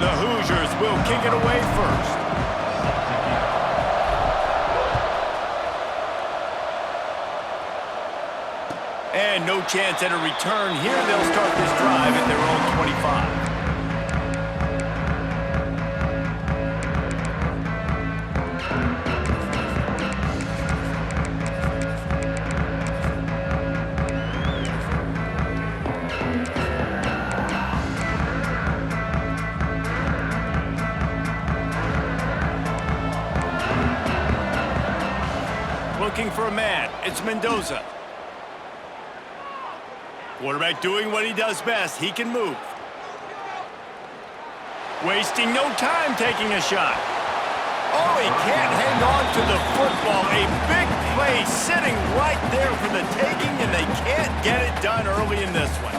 The Hoosiers will kick it away first. And no chance at a return here. They'll start this drive at their own 25. Looking for a man. It's Mendoza. Quarterback doing what he does best. He can move. Wasting no time taking a shot. Oh, he can't hang on to the football. A big play sitting right there for the taking, and they can't get it done early in this one.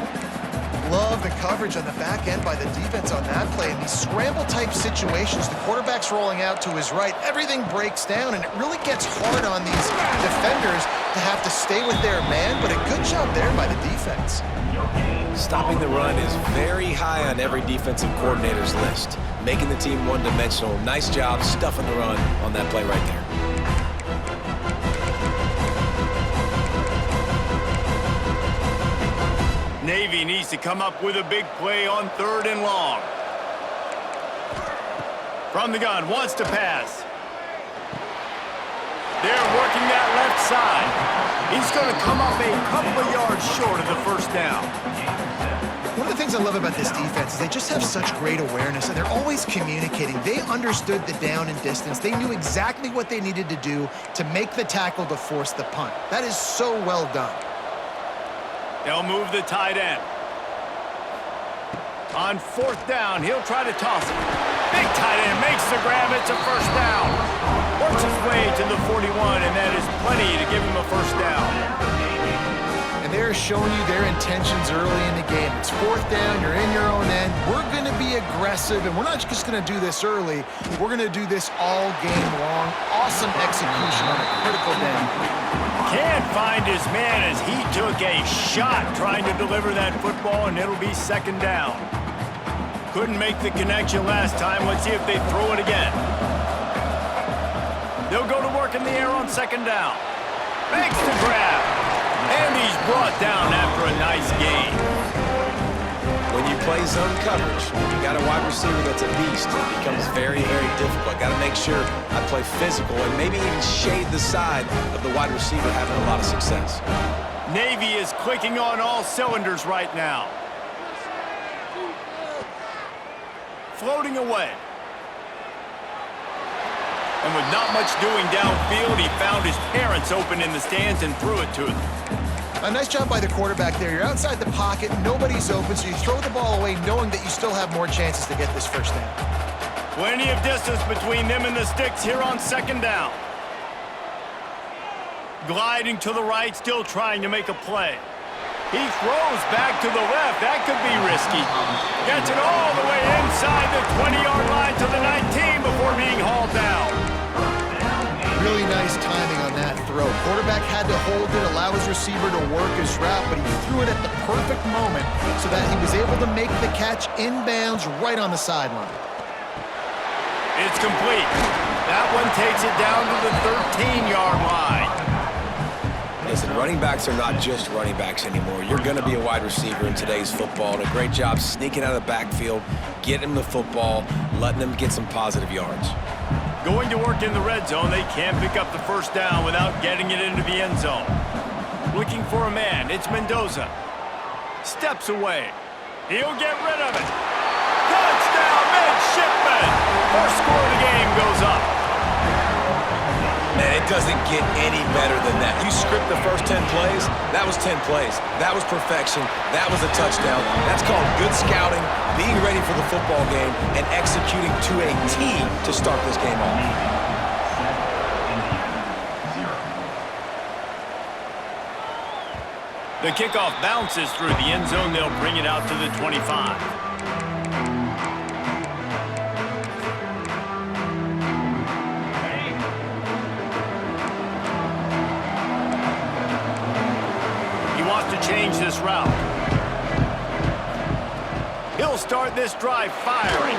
Love the coverage on the back end by the defense on that play. In these scramble-type situations, the quarterback's rolling out to his right. Everything breaks down, and it really gets hard on these defenders to have to stay with their man, but a good job there by the defense. Stopping the run is very high on every defensive coordinator's list, making the team one-dimensional. Nice job stuffing the run on that play right there. Navy needs to come up with a big play on 3rd and long. From the gun, wants to pass. They're working that left side. He's going to come up a couple of yards short of the first down. One of the things I love about this defense is they just have such great awareness, and they're always communicating. They understood the down and distance. They knew exactly what they needed to do to make the tackle to force the punt. That is so well done. They'll move the tight end. On 4th down, he'll try to toss it. Big tight end makes the grab. It's a first down. Works his way to the 41, and that is plenty to give him a first down. And they're showing you their intentions early in the game. It's 4th down. You're in your own end. We're going to be aggressive, and we're not just going to do this early. We're going to do this all game long. Awesome execution on a critical down. Can't find his man as he took a shot trying to deliver that football, and it'll be 2nd down. Couldn't make the connection last time. Let's see if they throw it again. They'll go to work in the air on 2nd down. Makes the grab. And he's brought down after a nice gain. When you play zone coverage, you got a wide receiver that's a beast. It becomes very, very difficult. Got to make sure I play physical and maybe even shade the side of the wide receiver having a lot of success. Navy is clicking on all cylinders right now. Floating away. And with not much doing downfield, he found his parents open in the stands and threw it to them. A nice job by the quarterback there. You're outside the pocket, nobody's open, so you throw the ball away knowing that you still have more chances to get this first down. Plenty of distance between them and the sticks here on 2nd down. Gliding to the right, still trying to make a play. He throws back to the left. That could be risky. Gets it all the way inside the 20-yard line to the 19 before being hauled down. Really nice timing on that throw. Quarterback had to hold it, allow his receiver to work his route, but he threw it at the perfect moment so that he was able to make the catch inbounds right on the sideline. It's complete. That one takes it down to the 13-yard line. Listen, running backs are not just running backs anymore. You're going to be a wide receiver in today's football, and a great job sneaking out of the backfield, getting him the football, letting them get some positive yards. Going to work in the red zone, they can't pick up the first down without getting it into the end zone. Looking for a man, it's Mendoza. Steps away. He'll get rid of it. Touchdown, midshipman! First score of the game goes up. Man, it doesn't get any better than that. You script the first 10 plays, that was 10 plays. That was perfection. That was a touchdown. That's called good scouting, being ready for the football game, and executing to a team to start this game off. The kickoff bounces through the end zone. They'll bring it out to the 25. Change this route. He'll start this drive firing.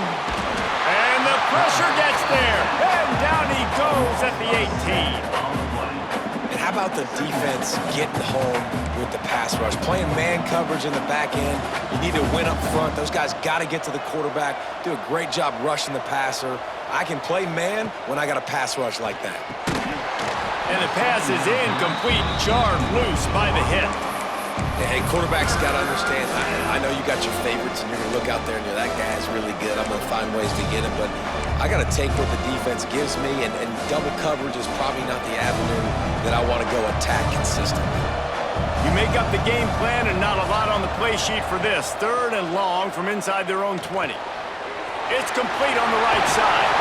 And how about the defense getting home with the pass rush? Playing man coverage in the back end. You need to win up front. Those guys got to get to the quarterback, do a great job rushing the passer. I can play man when I got a pass rush like that. And the pass is incomplete, jarred loose by the hit. Hey, quarterbacks got to understand, I know you got your favorites, and you're going to look out there and you're, that guy's really good. I'm going to find ways to get him, but I got to take what the defense gives me, and double coverage is probably not the avenue that I want to go attack consistently. You make up the game plan and not a lot on the play sheet for this. 3rd and long from inside their own 20. It's complete on the right side.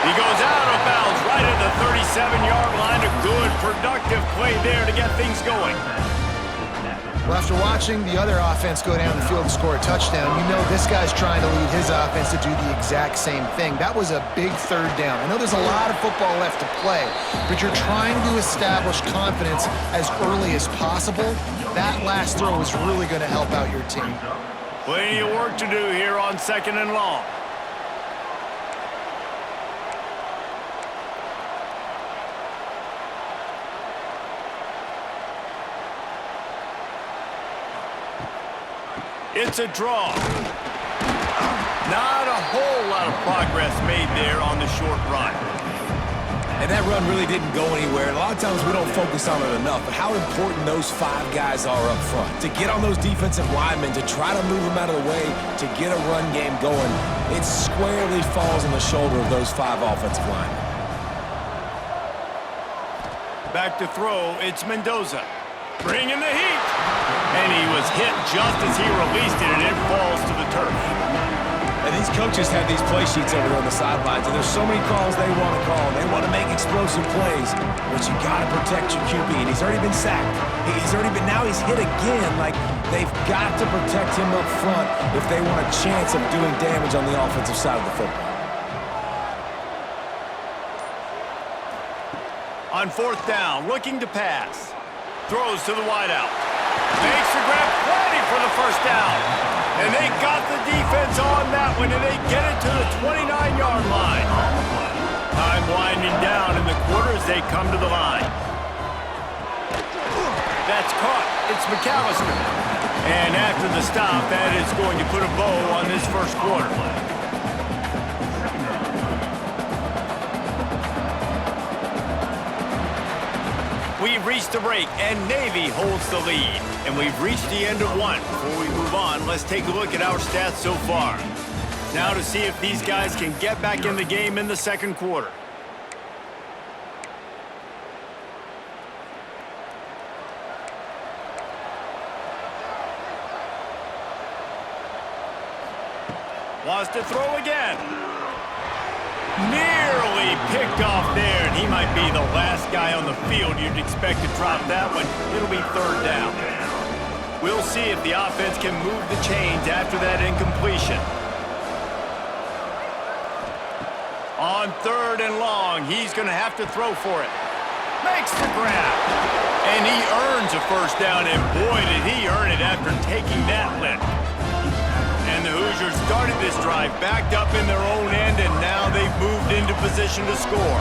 He goes out of bounds right at the 37-yard line. A good, productive play there to get things going. Well, after watching the other offense go down the field and score a touchdown, you know this guy's trying to lead his offense to do the exact same thing. That was a big 3rd down. I know there's a lot of football left to play, but you're trying to establish confidence as early as possible. That last throw is really going to help out your team. Plenty of work to do here on 2nd and long. It's a draw. Not a whole lot of progress made there on the short run. And that run really didn't go anywhere. And a lot of times we don't focus on it enough, but how important those 5 guys are up front. To get on those defensive linemen, to try to move them out of the way, to get a run game going, it squarely falls on the shoulder of those 5 offensive linemen. Back to throw, it's Mendoza. Bringing the heat. And he was hit just as he released it, and it falls to the turf. And these coaches have these play sheets over there on the sidelines, and there's so many calls they want to call. They want to make explosive plays, but you got to protect your QB, and he's already been sacked. Now he's hit again. Like, they've got to protect him up front if they want a chance of doing damage on the offensive side of the football. On 4th down, looking to pass. Throws to the wideout. Makes the grab, plenty for the 1st down. And they got the defense on that one, and they get it to the 29-yard line. Time winding down in the quarter as they come to the line. That's caught. It's McAllister. And after the stop, that is going to put a bow on this 1st quarter. We've reached the break, and Navy holds the lead. And we've reached the end of one. Before we move on, let's take a look at our stats so far. Now to see if these guys can get back in the game in the 2nd quarter. Wants to throw again. Nearly picked off there, and he might be the last guy on the field you'd expect to drop that one. It'll be 3rd down. We'll see if the offense can move the chains after that incompletion. On 3rd and long, he's going to have to throw for it. Makes the grab. And he earns a 1st down, and boy, did he earn it after taking that lift. And the Hoosiers started this drive backed up in their own end, and now they've moved into position to score.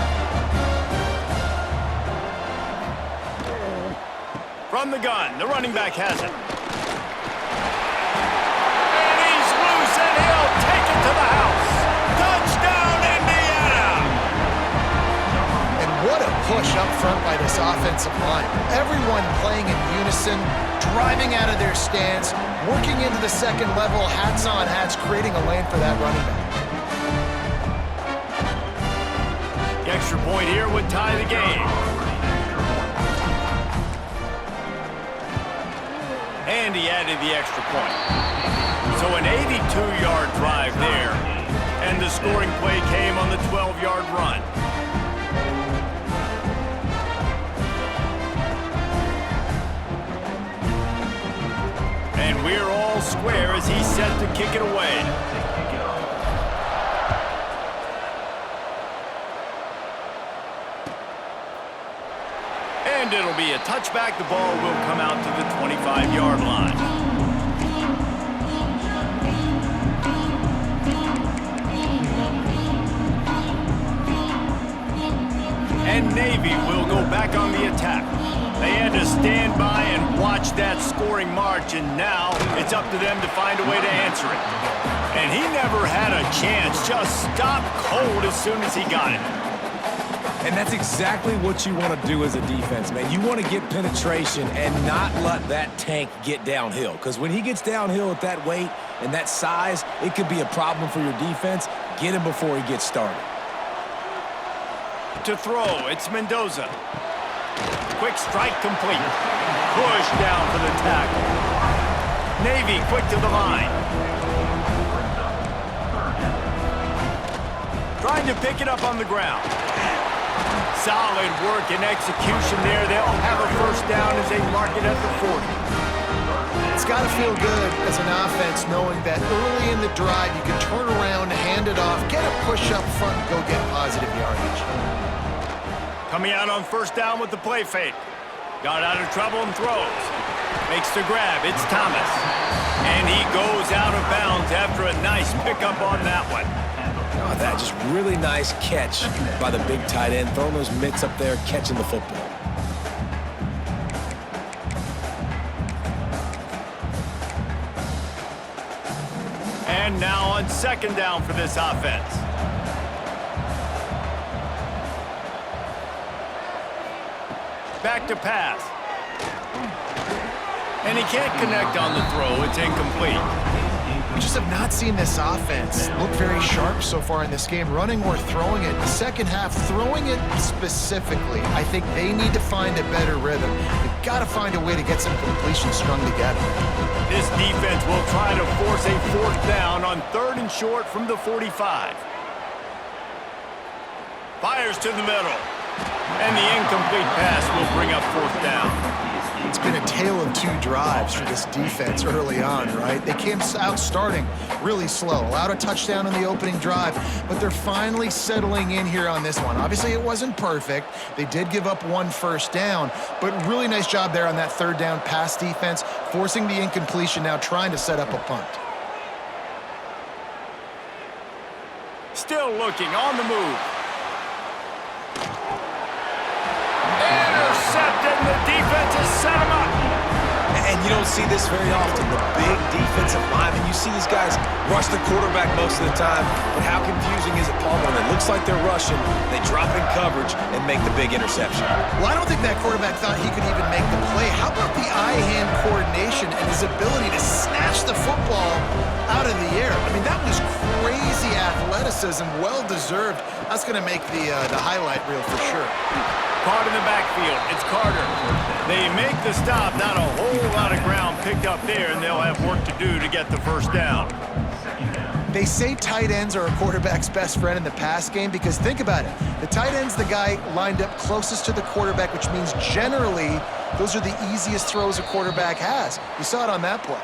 From the gun, the running back has it. And he's loose, and he'll take it to the house. Touchdown, Indiana! And what a push up front by this offensive line. Everyone playing in unison, driving out of their stance, working into the 2nd level, hats on hats, creating a lane for that running back. The extra point here would tie the game. And he added the extra point. So an 82-yard drive there. And the scoring play came on the 12-yard run. And we're all square as he's set to kick it away. And it'll be a touchback. The ball will come out to the 25-yard line. And Navy will go back on the attack. They had to stand by and watch that scoring march, and now it's up to them to find a way to answer it. And he never had a chance, just stopped cold as soon as he got it. And that's exactly what you want to do as a defense, man. You want to get penetration and not let that tank get downhill. Because when he gets downhill at that weight and that size, it could be a problem for your defense. Get him before he gets started. To throw, it's Mendoza. Quick strike complete. Push down for the tackle. Navy quick to the line. Trying to pick it up on the ground. Solid work and execution there. They'll have a first down as they mark it at the 40. It's got to feel good as an offense knowing that early in the drive you can turn around, hand it off, get a push up front, and go get positive yardage. Coming out on first down with the play fake. Got out of trouble and throws. Makes the grab. It's Thomas. And he goes out of bounds after a nice pickup on that one. Oh, that just really nice catch by the big tight end, throwing those mitts up there, catching the football. And now on second down for this offense. Back to pass. And he can't connect on the throw. It's incomplete. We just have not seen this offense look very sharp so far in this game, running or throwing it. The second half, throwing it specifically, I think they need to find a better rhythm. They've got to find a way to get some completions strung together. This defense will try to force a fourth down on third and short from the 45. Fires to the middle. And the incomplete pass will bring up fourth down. It's been a tale of two drives for this defense early on, right? They came out starting really slow, allowed a touchdown on the opening drive, but they're finally settling in here on this one. Obviously, it wasn't perfect. They did give up one first down, but really nice job there on that third down pass defense, forcing the incompletion, now trying to set up a punt. Still looking on the move. Intercepted, and the defense has set him up. And you don't see this very often, the big defensive linemen. You see these guys rush the quarterback most of the time, but how confusing is it, Paul, when it looks like they're rushing, they drop in coverage and make the big interception? Well, I don't think that quarterback thought he could even make the play. How about the eye-hand coordination and his ability to snatch the football out of the air? I mean, that was crazy athleticism, well-deserved. That's going to make the highlight reel for sure. Caught in the backfield. It's Carter. They make the stop. Not a whole lot of ground picked up there, and they'll have work to do to get the first down. They say tight ends are a quarterback's best friend in the pass game because think about it. The tight end's the guy lined up closest to the quarterback, which means generally those are the easiest throws a quarterback has. You saw it on that play.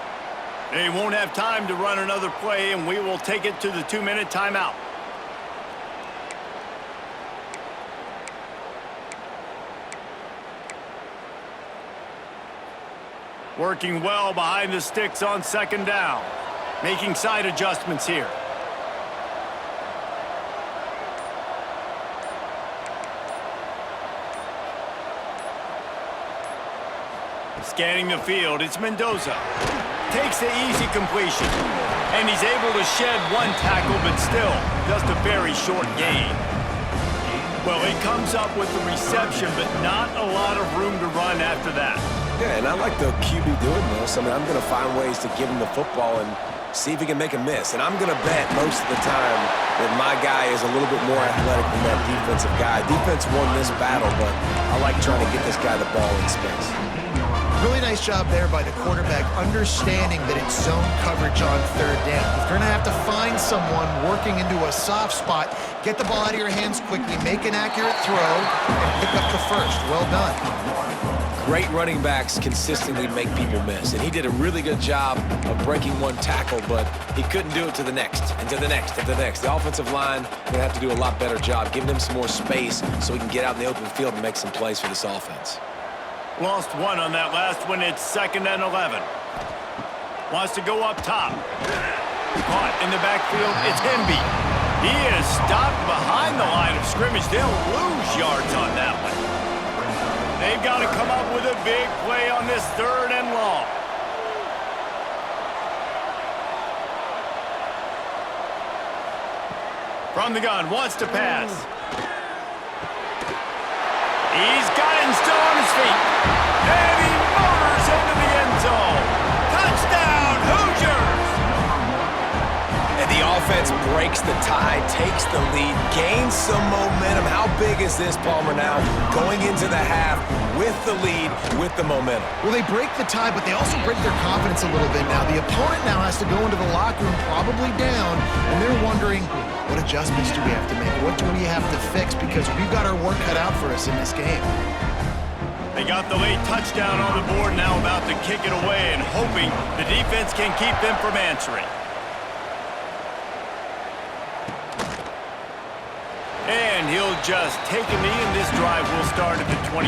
They won't have time to run another play, and we will take it to the 2-minute timeout. Working well behind the sticks on second down. Making side adjustments here. Scanning the field, it's Mendoza. Takes the easy completion. And he's able to shed one tackle, but still just a very short gain. Well, he comes up with the reception, but not a lot of room to run after that. Yeah, and I like the QB doing this. I mean, I'm going to find ways to give him the football and see if he can make a miss. And I'm going to bet most of the time that my guy is a little bit more athletic than that defensive guy. Defense won this battle, but I like trying to get this guy the ball in space. Really nice job there by the quarterback, understanding that it's zone coverage on third down. If you're going to have to find someone working into a soft spot, get the ball out of your hands quickly, make an accurate throw, and pick up the first. Well done. Great running backs consistently make people miss, and he did a really good job of breaking one tackle, but he couldn't do it to the next, and to the next, and to the next. The offensive line going to have to do a lot better job, giving him some more space so he can get out in the open field and make some plays for this offense. Lost one on that last one. It's 2nd and 11. Wants to go up top. Caught in the backfield. It's Hemby. He is stopped behind the line of scrimmage. They'll lose yards on that one. They've got to come up with a big play on this 3rd and long. From the gun, wants to pass. He's got it and still on his feet. And he motors into the end zone. Touchdown, Hoosiers! And the offense breaks the tie, takes the lead, gains some momentum. How big is this, Palmer, now? Going into the half with the lead, with the momentum. Well, they break the tie, but they also break their confidence a little bit now. The opponent now has to go into the locker room probably down, and they're wondering, what adjustments do we have to make? What do we have to fix? Because we've got our work cut out for us in this game. They got the late touchdown on the board, now about to kick it away and hoping the defense can keep them from answering. And he'll just take a knee, and this drive will start at the 25.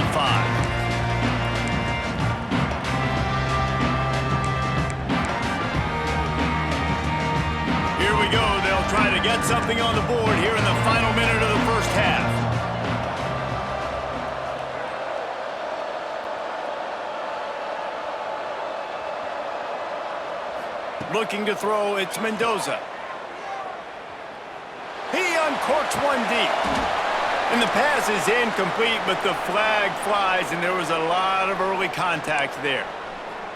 Here we go. They'll try to get something on the board here in the final minute of the first half. Looking to throw, it's Mendoza. He uncorks one deep. And the pass is incomplete, but the flag flies, and there was a lot of early contact there.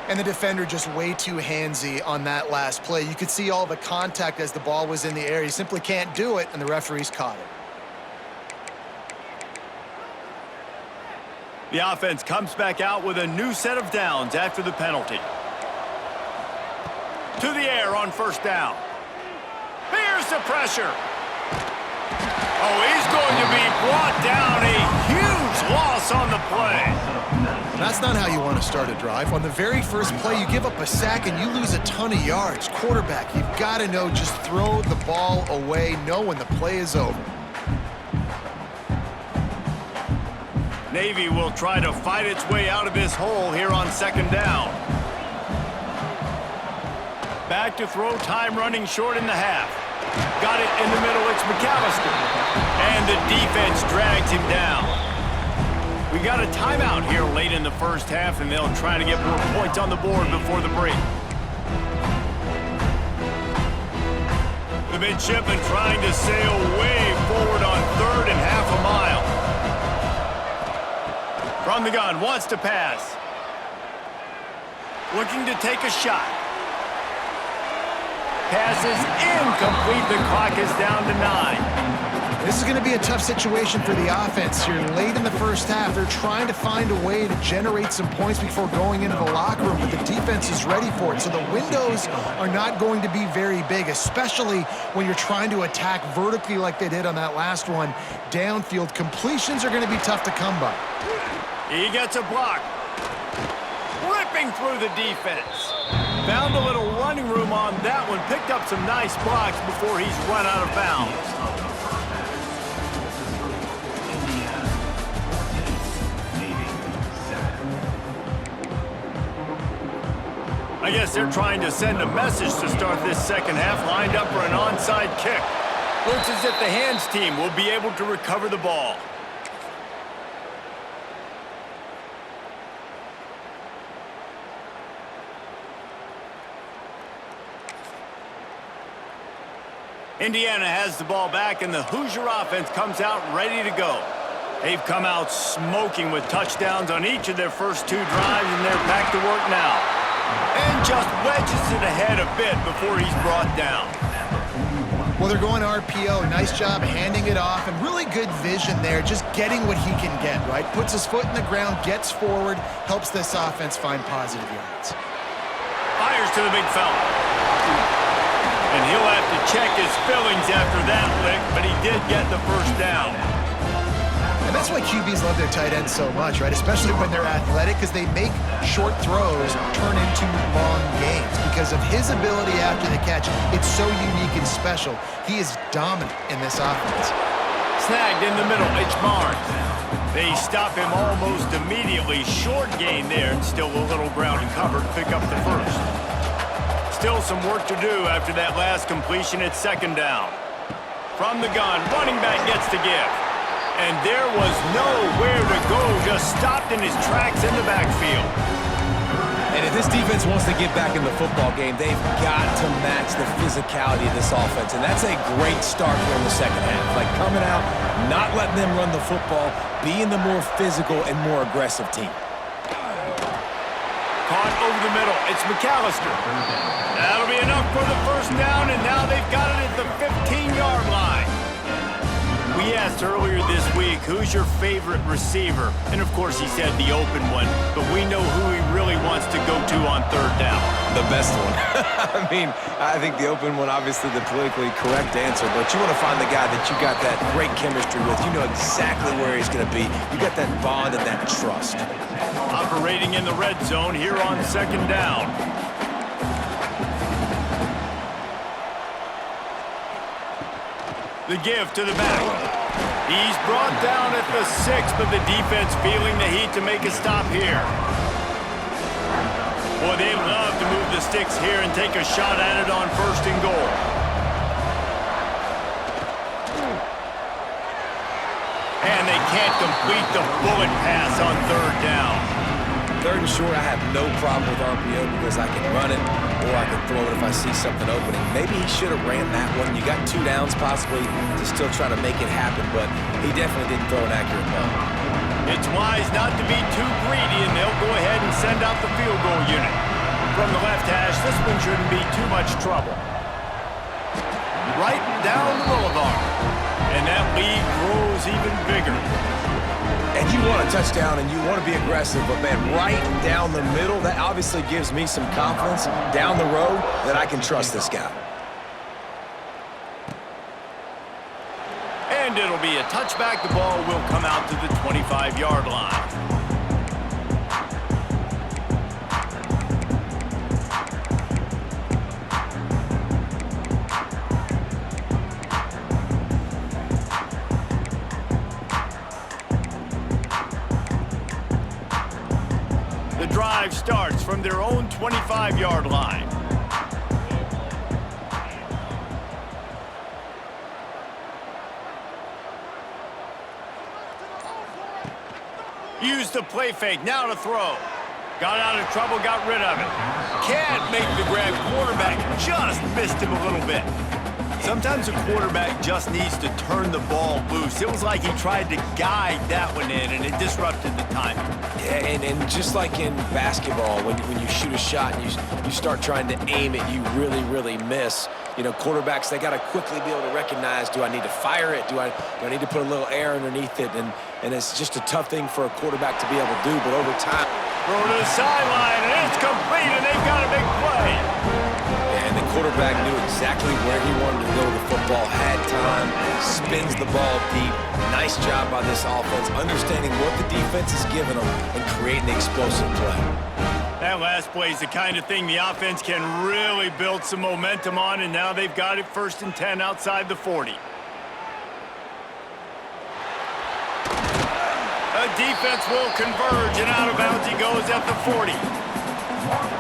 And the defender just way too handsy on that last play. You could see all the contact as the ball was in the air. He simply can't do it, and the referees caught it. The offense comes back out with a new set of downs after the penalty. To the air on 1st down. Here's the pressure. Oh, he's going to be brought down. A huge loss on the play. That's not how you want to start a drive. On the very first play, you give up a sack and you lose a ton of yards. Quarterback, you've got to know, just throw the ball away, know when the play is over. Navy will try to fight its way out of this hole here on 2nd down. Back to throw, time running short in the half. Got it in the middle, it's McAllister. And the defense drags him down. We got a timeout here late in the first half, and they'll try to get more points on the board before the break. The midshipman trying to sail way forward on 3rd and half a mile. From the gun, wants to pass. Looking to take a shot. Pass is incomplete. The clock is down to 9. This is going to be a tough situation for the offense here. Late in the first half, they're trying to find a way to generate some points before going into the locker room, but the defense is ready for it. So the windows are not going to be very big, especially when you're trying to attack vertically like they did on that last one. Downfield completions are going to be tough to come by. He gets a block. Ripping through the defense. Found a little running room on that one. Picked up some nice blocks before he's run out of bounds. I guess they're trying to send a message to start this second half. Lined up for an onside kick. Looks as if the hands team will be able to recover the ball. Indiana has the ball back, and the Hoosier offense comes out ready to go. They've come out smoking with touchdowns on each of their first 2 drives, and they're back to work now. And just wedges it ahead a bit before he's brought down. Well, they're going RPO. Nice job handing it off, and really good vision there, just getting what he can get, right? Puts his foot in the ground, gets forward, helps this offense find positive yards. Fires to the big fella. And he'll have to check his fillings after that lick, but he did get the first down. And that's why QBs love their tight ends so much, right? Especially when they're athletic, because they make short throws turn into long gains. Because of his ability after the catch, it's so unique and special. He is dominant in this offense. Snagged in the middle, it's Barnes. They stop him almost immediately. Short gain there, and still a little ground cover to pick up the first. Still some work to do after that last completion at 2nd down. From the gun, running back gets to give. And there was nowhere to go, just stopped in his tracks in the backfield. And if this defense wants to get back in the football game, they've got to match the physicality of this offense. And that's a great start here in the second half. Like coming out, not letting them run the football, being the more physical and more aggressive team. Caught over the middle. It's McAllister. That'll be enough for the first down, and now they've got it at the 15-yard line. We asked earlier this week, who's your favorite receiver? And, of course, he said the open one, but we know who he really wants to go to on third down. The best one. I mean, I think the open one, obviously the politically correct answer, but you want to find the guy that you got that great chemistry with. You know exactly where he's going to be. You got that bond and that trust. Operating in the red zone here on second down. The give to the back. He's brought down at the 6, but the defense feeling the heat to make a stop here. Boy, they love to move the sticks here and take a shot at it on first and goal. And they can't complete the bullet pass on third down. Third and short, I have no problem with RPO because I can run it or I can throw it if I see something opening. Maybe he should have ran that one. You got 2 downs possibly to still try to make it happen, but he definitely didn't throw an accurate ball. It's wise not to be too greedy, and they'll go ahead and send out the field goal unit. From the left hash, this one shouldn't be too much trouble. Right down the boulevard. And that lead grows even bigger. And you want a touchdown and you want to be aggressive, but man, right down the middle, that obviously gives me some confidence down the road that I can trust this guy. And it'll be a touchback. The ball will come out to the 25-yard line. The drive starts from their own 25-yard line. Used the play fake, now to throw. Got out of trouble, got rid of it. Can't make the grab. Quarterback just missed him a little bit. Sometimes a quarterback just needs to turn the ball loose. It was like he tried to guide that one in, and it disrupted the timing. Yeah, and just like in basketball, when you shoot a shot and you start trying to aim it, you really miss. You know, quarterbacks, they got to quickly be able to recognize, do I need to fire it? Do I need to put a little air underneath it? And it's just a tough thing for a quarterback to be able to do, but over time. Throw to the sideline, and it's complete, and they've got a big play. And the quarterback knew exactly where he wanted to go. The football had time, spins the ball deep. Nice job by this offense, understanding what the defense is giving them and creating the explosive play. That last play is the kind of thing the offense can really build some momentum on, and now they've got it 1st and 10 outside the 40. The defense will converge, and out of bounds he goes at the 40.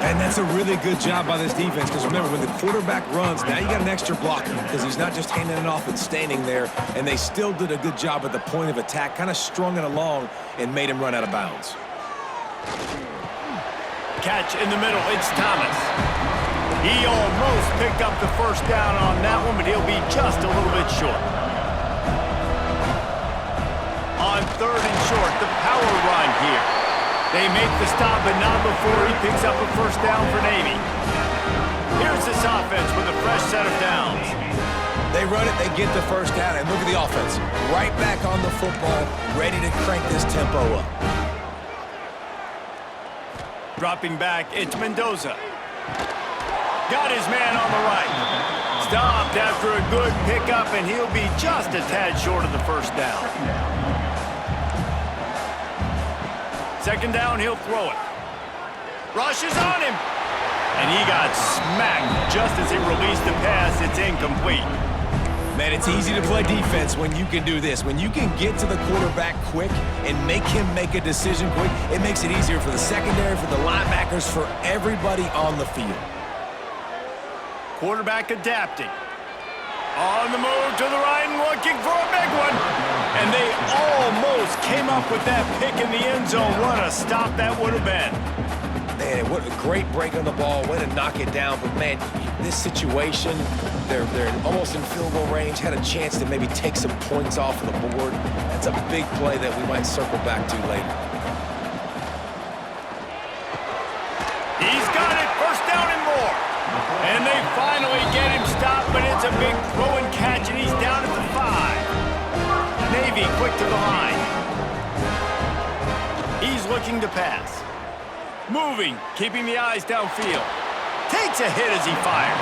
And that's a really good job by this defense, because remember, when the quarterback runs, now you got an extra blocker, because he's not just handing it off and standing there, and they still did a good job at the point of attack, kind of strung it along and made him run out of bounds. Catch in the middle, it's Thomas. He almost picked up the first down on that one, but he'll be just a little bit short. On 3rd and short, the power run here. They make the stop, but not before he picks up a first down for Navy. Here's this offense with a fresh set of downs. They run it, they get the first down, and look at the offense. Right back on the football, ready to crank this tempo up. Dropping back, it's Mendoza. Got his man on the right. Stopped after a good pickup, and he'll be just a tad short of the first down. 2nd down, he'll throw it. Rushes on him. And he got smacked just as he released the pass. It's incomplete. Man, it's easy to play defense when you can do this. When you can get to the quarterback quick and make him make a decision quick, it makes it easier for the secondary, for the linebackers, for everybody on the field. Quarterback adapting. On the move to the right and looking for a big one. And they almost came up with that pick in the end zone. What a stop that would have been. Man, what a great break on the ball. Way to knock it down. But, man, this situation, they're almost in field goal range. Had a chance to maybe take some points off of the board. That's a big play that we might circle back to later. He's got it. First down and more. And they finally get him stopped, but it's a big throw and catch, and he's down at the 5. Navy quick to the line. He's looking to pass. Moving, keeping the eyes downfield. Takes a hit as he fires.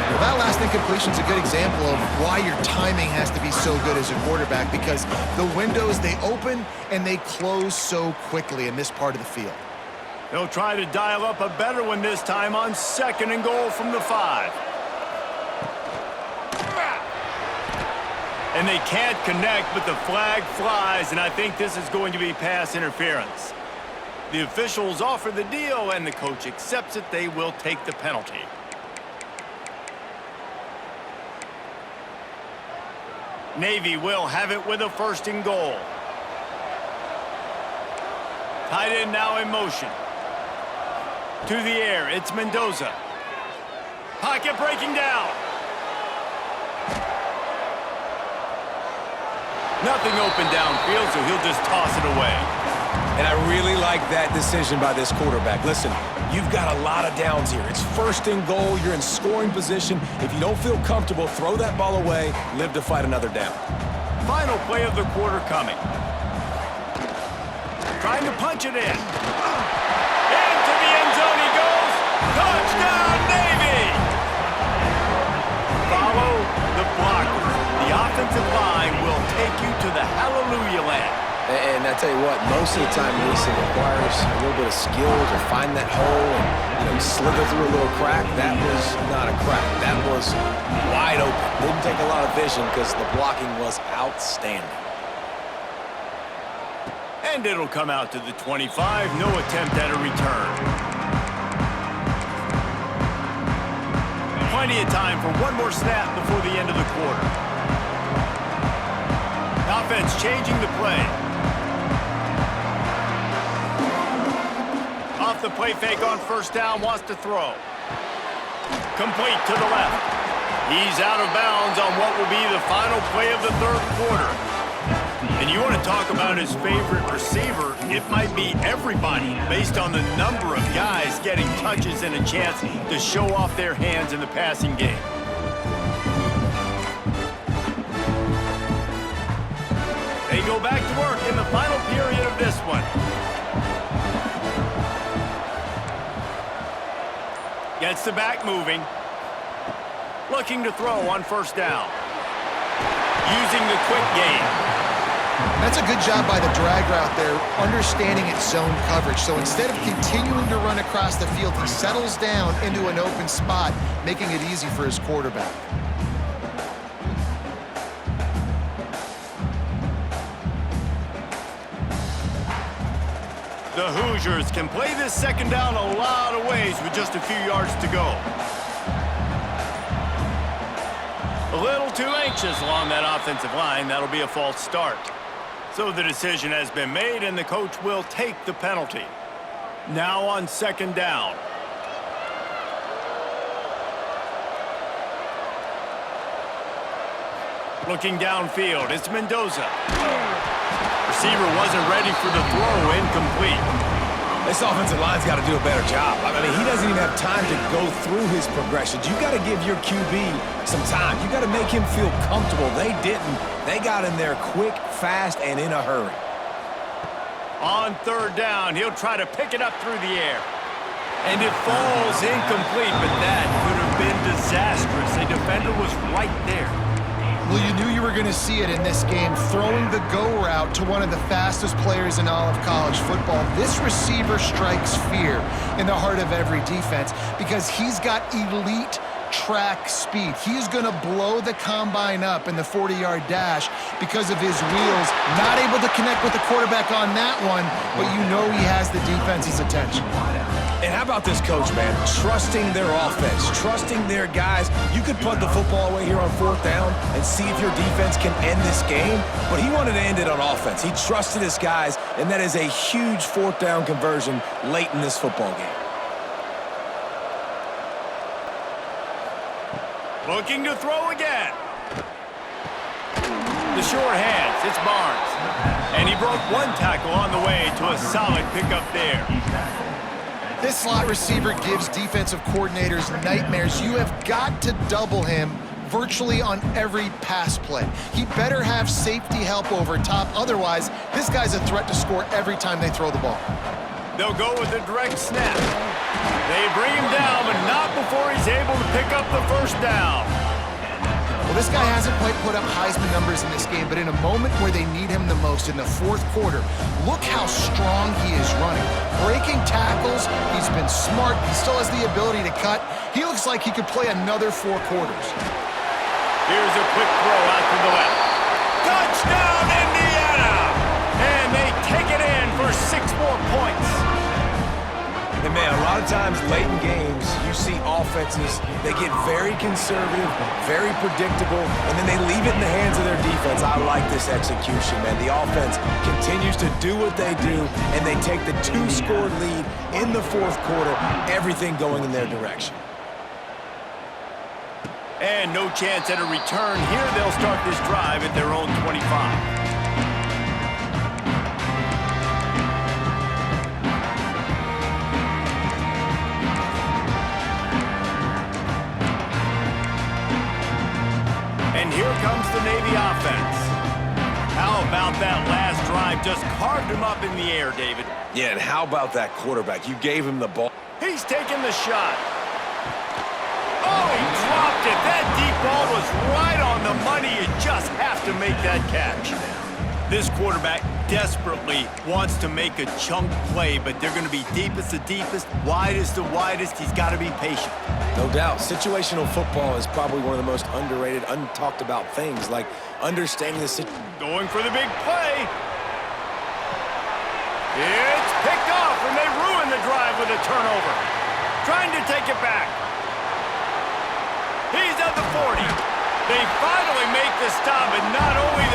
Well, that last incompletion is a good example of why your timing has to be so good as a quarterback, because the windows, they open and they close so quickly in this part of the field. They'll try to dial up a better one this time on 2nd and goal from the 5. And they can't connect, but the flag flies, and I think this is going to be pass interference. The officials offer the deal, and the coach accepts it. They will take the penalty. Navy will have it with a 1st and goal. Tight end now in motion. To the air, it's Mendoza. Pocket breaking down. Nothing open downfield, so he'll just toss it away. And I really like that decision by this quarterback. Listen, you've got a lot of downs here. It's 1st and goal. You're in scoring position. If you don't feel comfortable, throw that ball away. Live to fight another down. Final play of the quarter coming. Trying to punch it in. Into the end zone he goes. Touchdown, Navy! Follow the blockers. The offensive line will take you to the hallelujah land. And I tell you what, most of the time, Mason, requires a little bit of skill to find that hole and slither through a little crack. That was not a crack. That was wide open. Didn't take a lot of vision because the blocking was outstanding. And it'll come out to the 25. No attempt at a return. Plenty of time for one more snap before the end of the quarter. Offense changing the play. Off the play fake on 1st down, wants to throw. Complete to the left. He's out of bounds on what will be the final play of the 3rd quarter. And you want to talk about his favorite receiver, it might be everybody based on the number of guys getting touches and a chance to show off their hands in the passing game. They go back to work in the final period of this one. Gets the back moving. Looking to throw on 1st down. Using the quick game. That's a good job by the drag route there, understanding its zone coverage. So instead of continuing to run across the field, he settles down into an open spot, making it easy for his quarterback. The Hoosiers can play this 2nd down a lot of ways with just a few yards to go. A little too anxious along that offensive line. That'll be a false start. So the decision has been made, and the coach will take the penalty. Now on 2nd down. Looking downfield, it's Mendoza. Receiver wasn't ready for the throw, incomplete. This offensive line's got to do a better job. I mean, he doesn't even have time to go through his progressions. You got to give your QB some time. You got to make him feel comfortable. They didn't. They got in there quick, fast, and in a hurry. On 3rd down, he'll try to pick it up through the air. And it falls incomplete, but that could have been disastrous. A defender was right there. Well, you knew you were going to see it in this game, throwing the go route to one of the fastest players in all of college football. This receiver strikes fear in the heart of every defense because he's got elite track speed. He's going to blow the combine up in the 40-yard dash because of his wheels. Not able to connect with the quarterback on that one, but you know he has the defense's attention. And how about this coach, man? Trusting their offense, trusting their guys. You could punt the football away here on 4th down and see if your defense can end this game, but he wanted to end it on offense. He trusted his guys, and that is a huge 4th down conversion late in this football game. Looking to throw again. The short hands, it's Barnes. And he broke one tackle on the way to a solid pickup there. This slot receiver gives defensive coordinators nightmares. You have got to double him virtually on every pass play. He better have safety help over top. Otherwise, this guy's a threat to score every time they throw the ball. They'll go with a direct snap. They bring him down, but not before he's able to pick up the first down. Well, this guy hasn't quite put up Heisman numbers in this game, but in a moment where they need him the most, in the 4th quarter, look how strong he is running. Breaking tackles, he's been smart, he still has the ability to cut. He looks like he could play another 4 quarters. Here's a quick throw out to the left. Touchdown, Indiana! And they take it in for 6 more points. And man, a lot of times late in games, you see offenses, they get very conservative, very predictable, and then they leave it in the hands of their defense. I like this execution, man. The offense continues to do what they do, and they take the 2-score lead in the 4th quarter, everything going in their direction. And no chance at a return here. They'll start this drive at their own 25. And here comes the Navy offense. How about that last drive? Just carved him up in the air, David. Yeah, and how about that quarterback? You gave him the ball. He's taking the shot. Oh, he dropped it. That deep ball was right on the money. You just have to make that catch. This quarterback desperately wants to make a chunk play, but they're going to be deepest to deepest, widest to widest. He's got to be patient. No doubt. Situational football is probably one of the most underrated, untalked about things, like understanding the situation. Going for the big play. It's picked off, and they ruin the drive with a turnover. Trying to take it back. He's at the 40. They finally make the stop, and not only